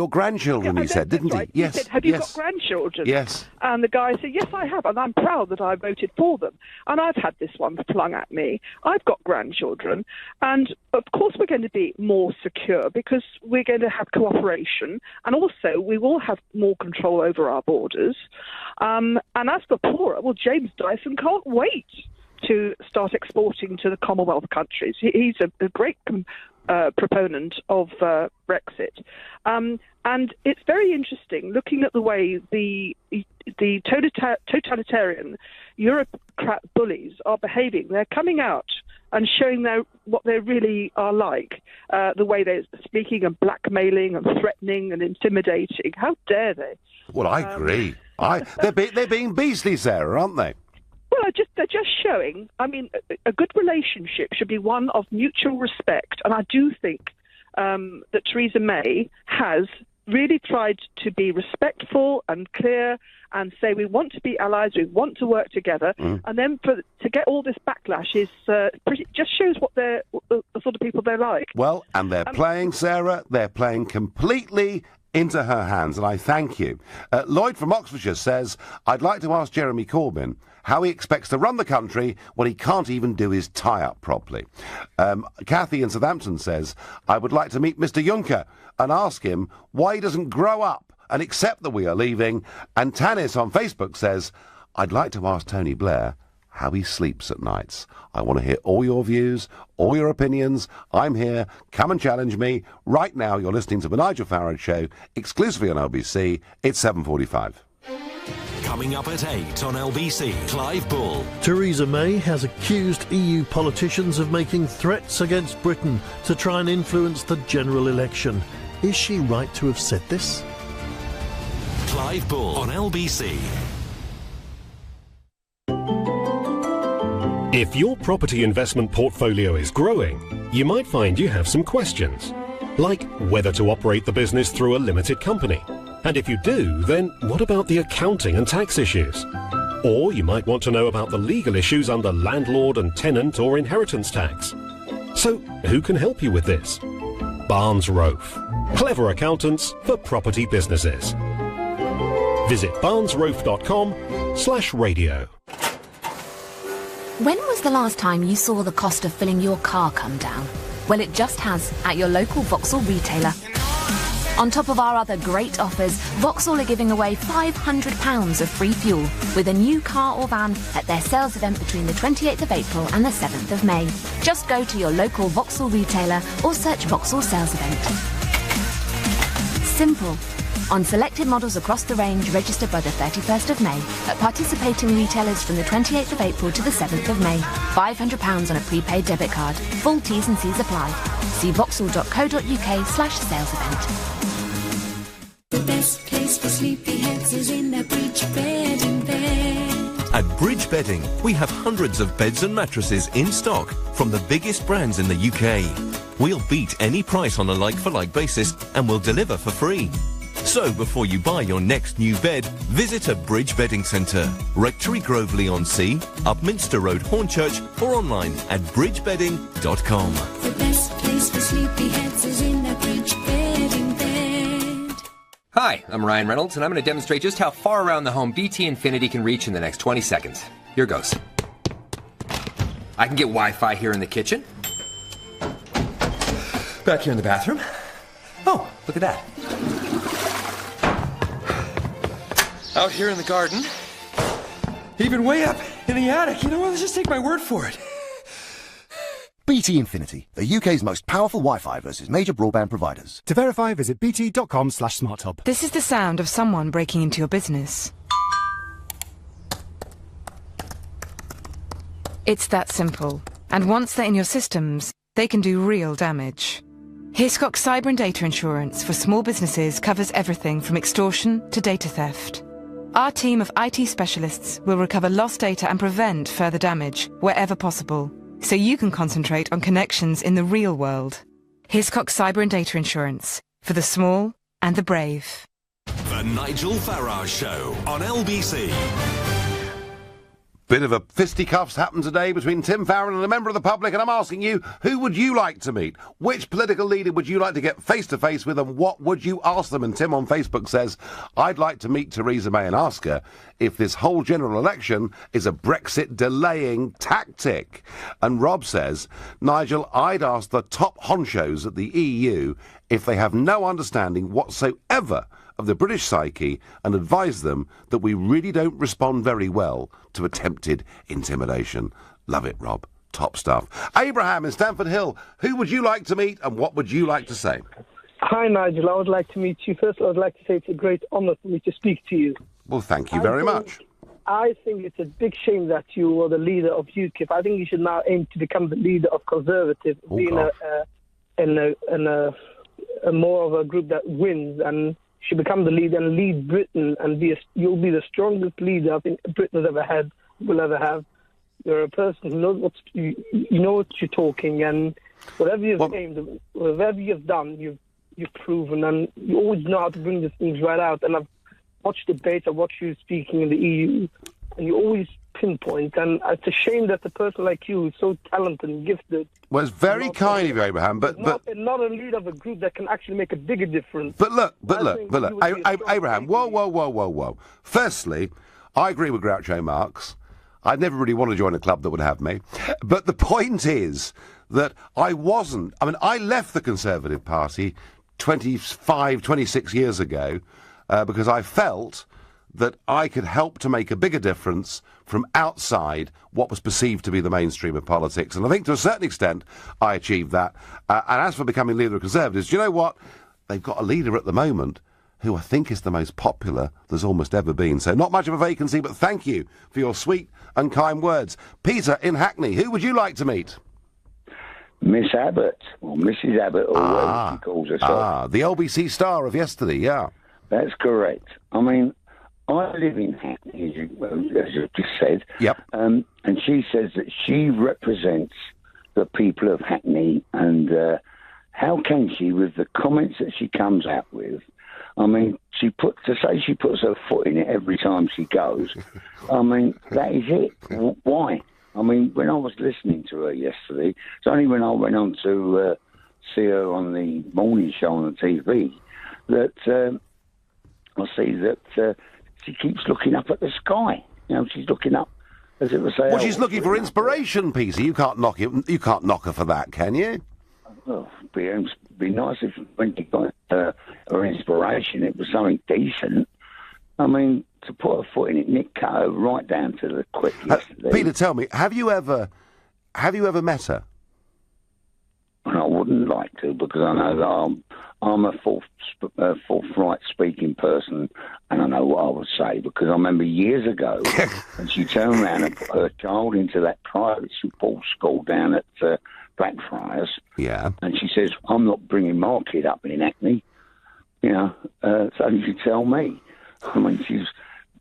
said, didn't he? Right. Yes. He said, have you got grandchildren? Yes. And the guy said, yes, I have, and I'm proud that I voted for them. And I've had this one flung at me. I've got grandchildren. And, of course, we're going to be more secure because we're going to have cooperation. And also, we will have more control over our borders. And as for poorer, well, James Dyson can't wait to start exporting to the Commonwealth countries. He's a great proponent of Brexit. And it's very interesting looking at the way the totalitarian Eurocrat bullies are behaving. They're coming out and showing what they really are like, the way they're speaking and blackmailing and threatening and intimidating. How dare they? Well, I agree. They're being beastly, Sarah, aren't they? Well, they're just showing, I mean, a good relationship should be one of mutual respect. And I do think that Theresa May has really tried to be respectful and clear and say we want to be allies, we want to work together. And then to get all this backlash is just shows what the sort of people they're like. Well, and they're playing, Sarah, they're playing completely into her hands, and I thank you. Lloyd from Oxfordshire says, I'd like to ask Jeremy Corbyn how he expects to run the country when he can't even do his tie-up properly. Kathy in Southampton says, I would like to meet Mr Juncker and ask him why he doesn't grow up and accept that we are leaving. And Tanis on Facebook says, I'd like to ask Tony Blair how he sleeps at nights. I want to hear all your views, all your opinions. I'm here. Come and challenge me. Right now, you're listening to the Nigel Farage Show, exclusively on LBC. It's 7:45. Coming up at 8 on LBC, Clive Bull. Theresa May has accused EU politicians of making threats against Britain to try and influence the general election. Is she right to have said this? Clive Bull on LBC. If your property investment portfolio is growing, you might find you have some questions, like whether to operate the business through a limited company. And if you do, then what about the accounting and tax issues? Or you might want to know about the legal issues under landlord and tenant or inheritance tax. So who can help you with this? Barnes Rofe. Clever accountants for property businesses. Visit barnesrofe.com/radio. When was the last time you saw the cost of filling your car come down? Well, it just has at your local Vauxhall retailer. On top of our other great offers, Vauxhall are giving away £500 of free fuel with a new car or van at their sales event between the 28th of April and the 7th of May. Just go to your local Vauxhall retailer or search Vauxhall sales event. Simple. On selected models across the range registered by the 31st of May at participating retailers from the 28th of April to the 7th of May. £500 on a prepaid debit card. Full T's and C's apply. See vauxhall.co.uk/sales event. The best place for sleepyheads is in their Bridge Bedding bed. At Bridge Bedding, we have hundreds of beds and mattresses in stock from the biggest brands in the UK. We'll beat any price on a like-for-like basis and we'll deliver for free. So before you buy your next new bed, visit a Bridge Bedding Centre, Rectory Grovely-on-Sea, Upminster Road, Hornchurch, or online at bridgebedding.com. The best place for sleepyheads is in their Bridge Bedding bed. Hi, I'm Ryan Reynolds, and I'm going to demonstrate just how far around the home BT Infinity can reach in the next 20 seconds. Here goes. I can get Wi-Fi here in the kitchen. Back here in the bathroom. Oh, look at that. Out here in the garden. Even way up in the attic. You know what? Let's just take my word for it. BT Infinity, the UK's most powerful Wi-Fi versus major broadband providers. To verify, visit bt.com/smarthub. This is the sound of someone breaking into your business. It's that simple. And once they're in your systems, they can do real damage. Hiscox Cyber and Data Insurance for small businesses covers everything from extortion to data theft. Our team of IT specialists will recover lost data and prevent further damage wherever possible, so you can concentrate on connections in the real world. Hiscox Cyber and Data Insurance for the small and the brave. The Nigel Farage Show on LBC. Bit of a fisticuffs happened today between Tim Farron and a member of the public, and I'm asking you, who would you like to meet? Which political leader would you like to get face-to-face with, and what would you ask them? And Tim on Facebook says, I'd like to meet Theresa May and ask her if this whole general election is a Brexit delaying tactic. And Rob says, Nigel, I'd ask the top honchos at the EU if they have no understanding whatsoever of the British psyche and advise them that we really don't respond very well to attempted intimidation. Love it, Rob. Top stuff. Abraham in Stamford Hill, who would you like to meet and what would you like to say? Hi, Nigel. I would like to meet you. First, I would like to say it's a great honour for me to speak to you. Well, thank you very much. I think it's a big shame that you are the leader of UKIP. I think you should now aim to become the leader of Conservative, being a more of a group that wins, and should become the leader and lead Britain, and you'll be the strongest leader I think Britain has ever had, will ever have. You're a person who knows you know what you're talking, and whatever you've aimed, whatever you've done, you've proven, and you always know how to bring these things right out. And I've watched debates, I've watched you speaking in the EU, and you always pinpoint, and it's a shame that a person like you who's so talented and gifted. Well, it's very kind of you, Abraham, but not a leader of a group that can actually make a bigger difference. But look, Abraham, whoa. Firstly, I agree with Groucho Marx. I'd never really want to join a club that would have me. But the point is that I left the Conservative Party 26 years ago because I felt that I could help to make a bigger difference from outside what was perceived to be the mainstream of politics. And I think to a certain extent I achieved that. And as for becoming leader of Conservatives, do you know what? They've got a leader at the moment who I think is the most popular there's almost ever been. So not much of a vacancy, but thank you for your sweet and kind words. Peter in Hackney, who would you like to meet? Miss Abbott, or Mrs. Abbott, or whatever she calls herself. The LBC star of yesterday, yeah. That's correct. I mean, I live in Hackney, as you just said. Yep. And she says that she represents the people of Hackney, and how can she, with the comments that she comes out with? I mean, she puts her foot in it every time she goes. I mean, that is it. Why? I mean, when I was listening to her yesterday, it's only when I went on to see her on the morning show on the TV that I see that she keeps looking up at the sky. You know, she's looking up as it was saying. Well, she's looking for inspiration, Peter. You can't knock her for that, can you? Well, it'd be nice if when she got her inspiration, it was something decent. I mean, to put her foot in it, Nick cut her right down to the quick yesterday. Peter, tell me, have you ever met her? And I wouldn't like to, because I know that I'm a forthright speaking person, and I know what I would say, because I remember years ago when she turned around and put her child into that private school down at Blackfriars. Yeah. And she says, I'm not bringing my kid up in Hackney. You know, so you tell me. I mean, she's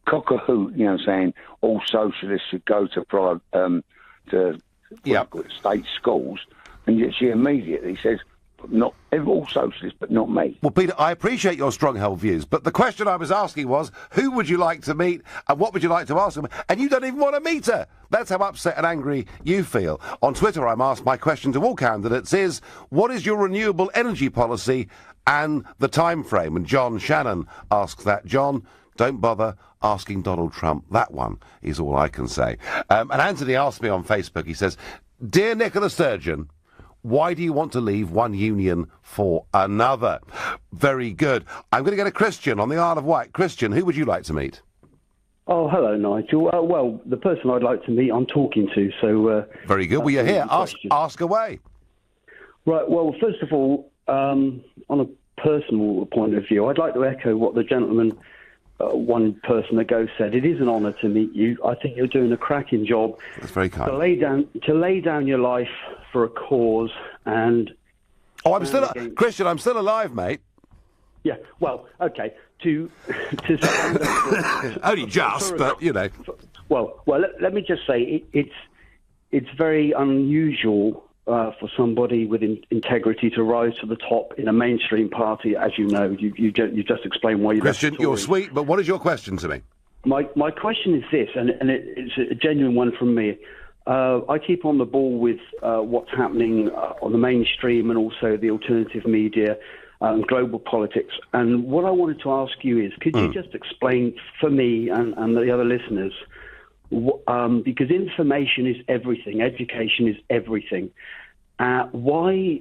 cock-a-hoot, you know, saying all socialists should go to state schools, and yet she immediately says, not all socialists, but not me. Well, Peter, I appreciate your strong-held views, but the question I was asking was, who would you like to meet, and what would you like to ask them? And you don't even want to meet her. That's how upset and angry you feel. On Twitter, I'm asked, my question to all candidates is, what is your renewable energy policy and the time frame? And John Shannon asks that. John, don't bother asking Donald Trump. That one is all I can say. And Anthony asked me on Facebook, he says, Dear Nicola Sturgeon, why do you want to leave one union for another? Very good. I'm going to get a Christian on the Isle of Wight. Christian, who would you like to meet? Oh, hello, Nigel. Well, the person I'd like to meet, I'm talking to, so... Very good. Well, you're here. Ask away. Right, well, first of all, on a personal point of view, I'd like to echo what the gentleman one person ago said, it is an honour to meet you. I think you're doing a cracking job. That's very kind. To lay down your life for a cause and... Oh, Christian, I'm still alive, mate. Yeah, well, okay. To stand only just, but, you know. Well, let me just say, it's very unusual for somebody with integrity to rise to the top in a mainstream party, as you know. You just explained why you... Christian, you're sweet, but what is your question to me? My question is this, and it's a genuine one from me. I keep on the ball with what's happening on the mainstream and also the alternative media and global politics. And what I wanted to ask you is, could you just explain for me and the other listeners, because information is everything, education is everything, why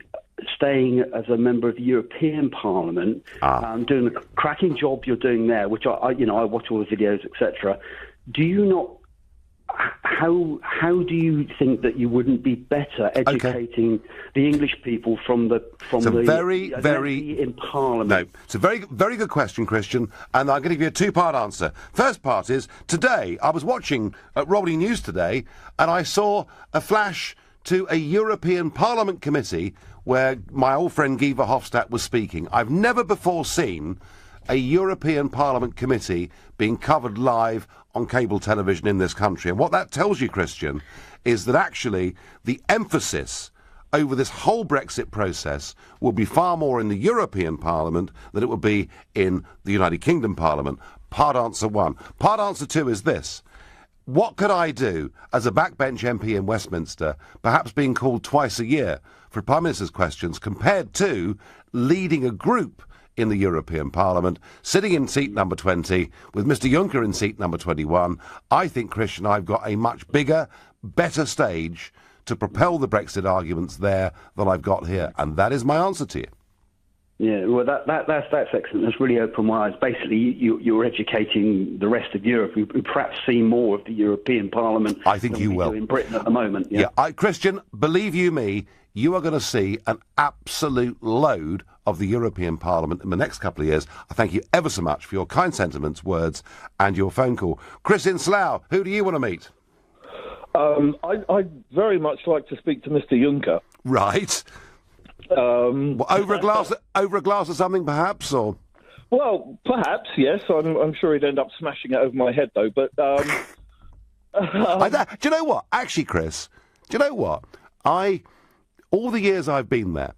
staying as a member of the European Parliament, doing the cracking job you're doing there, which I watch all the videos, etc. Do you not? How do you think that you wouldn't be better educating the English people from the in Parliament? No, it's a very, very good question, Christian, and I'm going to give you a two-part answer. First part is, today, I was watching Rolling News today, and I saw a flash to a European Parliament committee where my old friend Guy Verhofstadt was speaking. I've never before seen a European Parliament committee being covered live on cable television in this country. And what that tells you, Christian, is that actually the emphasis over this whole Brexit process will be far more in the European Parliament than it would be in the United Kingdom Parliament. Part answer one. Part answer two is this. What could I do as a backbench MP in Westminster, perhaps being called twice a year for Prime Minister's questions, compared to leading a group in the European Parliament, sitting in seat number 20, with Mr Juncker in seat number 21, I think, Christian, I've got a much bigger, better stage to propel the Brexit arguments there than I've got here. And that is my answer to you. Yeah, well, that's excellent. That's really opened my eyes. Basically, you're educating the rest of Europe, who perhaps see more of the European Parliament. I think you will. In Britain at the moment. Yeah, Christian, believe you me, you are going to see an absolute load of the European Parliament in the next couple of years. I thank you ever so much for your kind sentiments, words, and your phone call. Chris in Slough, who do you want to meet? I'd very much like to speak to Mr Juncker. Right. Over a glass of something, perhaps, or? Well, perhaps, yes. I'm sure he'd end up smashing it over my head, though. But do you know what? Actually, Chris, do you know what? All the years I've been there,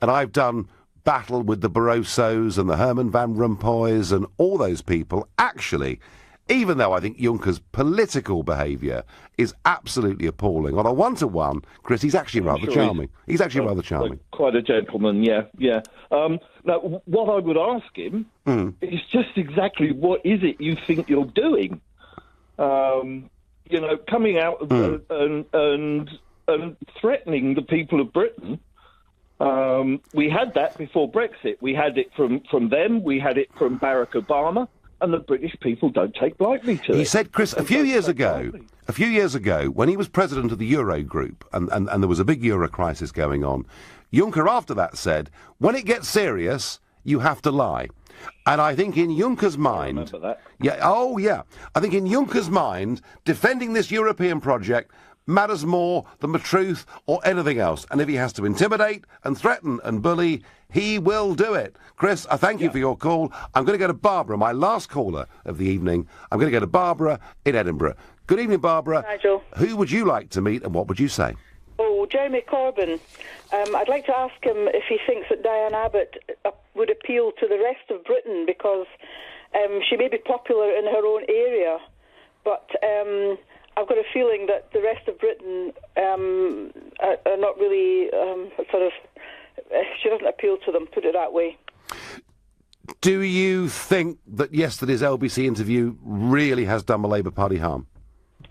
and I've done battle with the Barrosos and the Herman Van Rompuys and all those people, actually, even though I think Juncker's political behaviour is absolutely appalling, on a one-to-one, Chris, he's actually rather charming. He's actually rather charming. Quite a gentleman, yeah. Now, what I would ask him is just exactly what is it you think you're doing? Coming out and threatening the people of Britain. We had that before Brexit. We had it from them. We had it from Barack Obama. And the British people don't take lightly to it. He said, Chris, a few years ago, when he was president of the Eurogroup, and there was a big Euro crisis going on, Juncker after that said, when it gets serious, you have to lie. And I think in Juncker's mind... I remember that. I think in Juncker's mind, defending this European project matters more than the truth or anything else. And if he has to intimidate and threaten and bully, he will do it. Chris, I thank you for your call. I'm going to go to Barbara, my last caller of the evening. I'm going to go to Barbara in Edinburgh. Good evening, Barbara. Nigel. Who would you like to meet and what would you say? Oh, Jeremy Corbyn. I'd like to ask him if he thinks that Diane Abbott would appeal to the rest of Britain, because she may be popular in her own area, but... I've got a feeling that the rest of Britain are not really she doesn't appeal to them, put it that way. Do you think that yesterday's LBC interview really has done the Labour Party harm?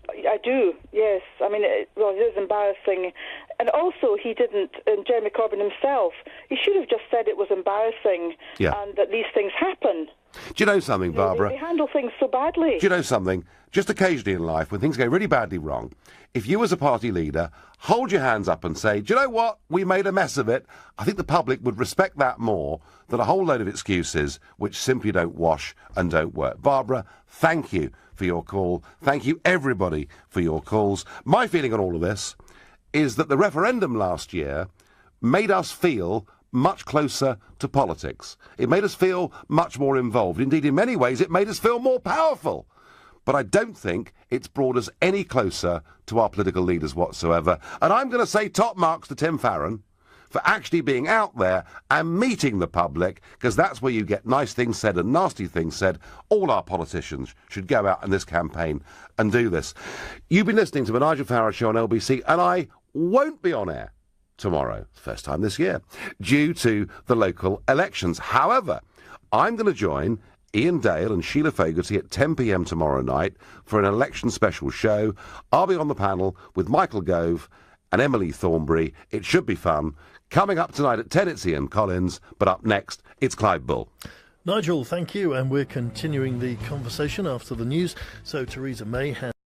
I do, yes. I mean, it is embarrassing. And also, he didn't, and Jeremy Corbyn himself, he should have just said it was embarrassing and that these things happen. Do you know something, Barbara? They handle things so badly. Do you know something? Just occasionally in life, when things go really badly wrong, if you as a party leader hold your hands up and say, do you know what, we made a mess of it, I think the public would respect that more than a whole load of excuses which simply don't wash and don't work. Barbara, thank you for your call. Thank you, everybody, for your calls. My feeling on all of this is that the referendum last year made us feel much closer to politics. It made us feel much more involved. Indeed, in many ways, it made us feel more powerful. But I don't think it's brought us any closer to our political leaders whatsoever. And I'm going to say top marks to Tim Farron for actually being out there and meeting the public, because that's where you get nice things said and nasty things said. All our politicians should go out in this campaign and do this. You've been listening to the Nigel Farage Show on LBC, and I won't be on air tomorrow, first time this year, due to the local elections. However, I'm going to join Ian Dale and Sheila Fogarty at 10 p.m. tomorrow night for an election special show. I'll be on the panel with Michael Gove and Emily Thornberry. It should be fun. Coming up tonight at 10, it's Ian Collins, but up next, it's Clive Bull. Nigel, thank you, and we're continuing the conversation after the news. So Theresa May has